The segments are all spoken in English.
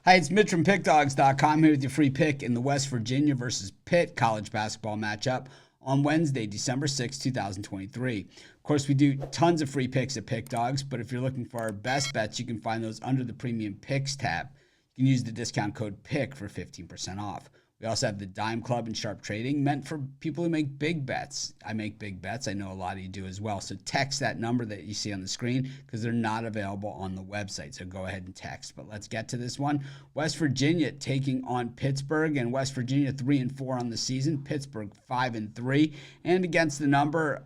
Hi, it's Mitch from Pickdawgz.com here with your free pick in the West Virginia versus Pitt college basketball matchup on Wednesday, December 6, 2023. Of course, we do tons of free picks at Pickdawgz, but if you're looking for our best bets, you can find those under the Premium Picks tab. You can use the discount code PICK for 15% off. We also have the Dime Club and Sharp Trading, meant for people who make big bets. I make big bets. I know a lot of you do as well. So text that number that you see on the screen because they're not available on the website. So go ahead and text. But let's get to this one. West Virginia taking on Pittsburgh, and West Virginia 3-4 on the season. Pittsburgh 5-3, and against the number,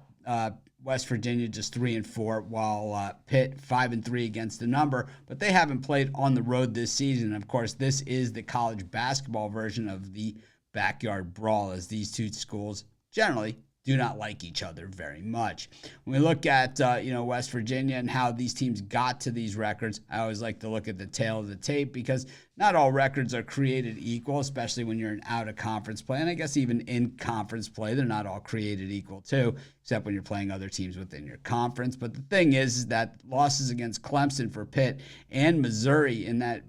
West Virginia just 3-4, while Pitt 5-3 against the number, but they haven't played on the road this season. Of course, this is the college basketball version of the backyard brawl, as these two schools generally do not like each other very much. When we look at West Virginia and how these teams got to these records, I always like to look at the tail of the tape because not all records are created equal, especially when you're in out-of-conference play. And I guess even in conference play, they're not all created equal too, except when you're playing other teams within your conference. But the thing is that losses against Clemson for Pitt and Missouri, in that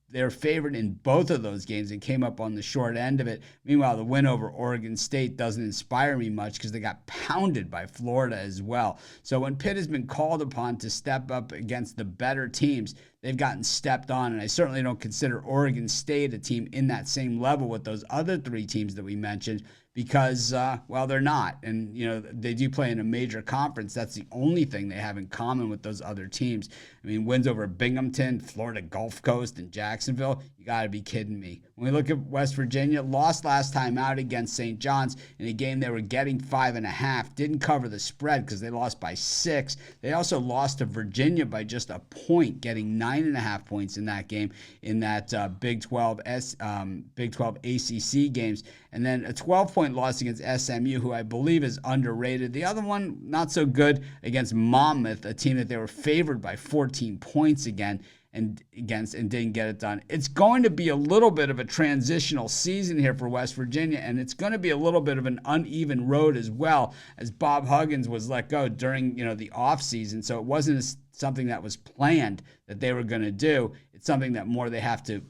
they're favored in both of those games and came up on the short end of it. Meanwhile, the win over Oregon State doesn't inspire me much because they got pounded by Florida as well. So when Pitt has been called upon to step up against the better teams, they've gotten stepped on. And I certainly don't consider Oregon State a team in that same level with those other three teams that we mentioned because, they're not. And, they do play in a major conference. That's the only thing they have in common with those other teams. I mean, wins over Binghamton, Florida Gulf Coast, and Jacksonville. You got to be kidding me. When we look at West Virginia, lost last time out against St. John's in a game they were getting 5.5. Didn't cover the spread because they lost by 6. They also lost to Virginia by just a point, getting 9.5 points in that game in that Big 12 ACC games. And then a 12-point loss against SMU, who I believe is underrated. The other one, not so good, against Monmouth, a team that they were favored by 14 points again and didn't get it done. It's going to be a little bit of a transitional season here for West Virginia, and it's going to be a little bit of an uneven road as well, as Bob Huggins was let go during the offseason. So it wasn't something that was planned that they were going to do. It's something that more they have to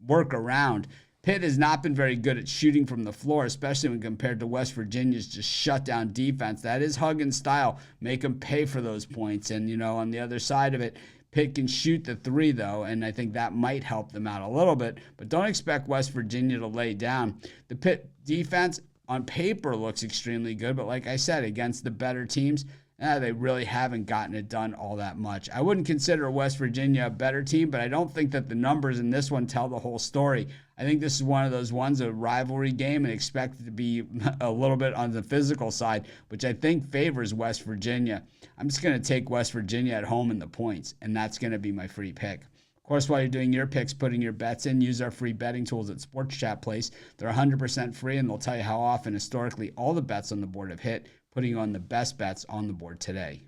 work around. Pitt has not been very good at shooting from the floor, especially when compared to West Virginia's just shutdown defense. That is Huggins' style. Make them pay for those points. And, on the other side of it, Pitt can shoot the three, though, and I think that might help them out a little bit. But don't expect West Virginia to lay down. The Pitt defense on paper looks extremely good, but like I said, against the better teams, they really haven't gotten it done all that much. I wouldn't consider West Virginia a better team, but I don't think that the numbers in this one tell the whole story. I think this is one of those ones, a rivalry game, and expect it to be a little bit on the physical side, which I think favors West Virginia. I'm just going to take West Virginia at home in the points, and that's going to be my free pick. Of course, while you're doing your picks, putting your bets in, use our free betting tools at Sports Chat Place. They're 100% free, and they'll tell you how often historically all the bets on the board have hit, putting on the best bets on the board today.